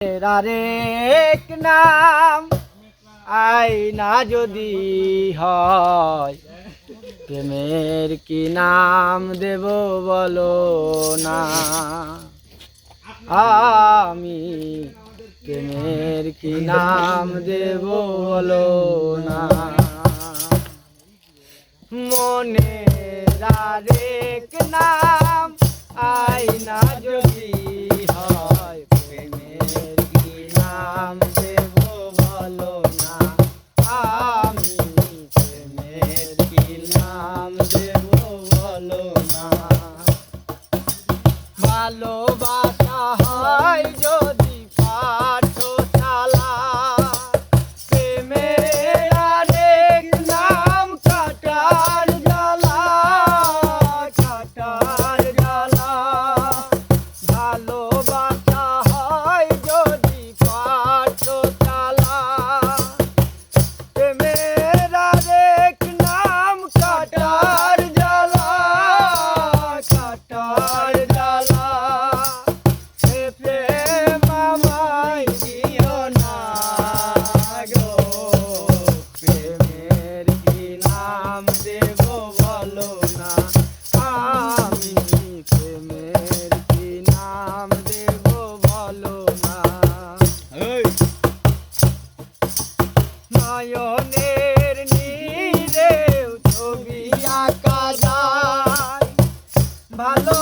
আরেক নাম আয়না যদি হয়, প্রেমের কি নাম দেব বলো না। আমি প্রেমের কি নাম দেব বলো না। মনের আরেক নাম আয়না যদি হয়, প্রেমের কি নাম দেব বলো না। আমি প্রেমের কি নাম দেব বলো না। ভালোবাসা হয় যদি পাঠশালা, প্রেমের আরেক নাম কাটার জ্বালা, কাটার জ্বালা। ভালোবাসা হয় যদি পাঠশালা, প্রেমের আরেক নাম কাটার জ্বালা, কাটার জ্বালা। প্রেম আমায় দিও না গো, প্রেমের কি নাম দেব বলো না। আমি প্রেমের কি নাম দেব বলো না। নয়নের নীরেও ছবি আঁকা যায়, ভালো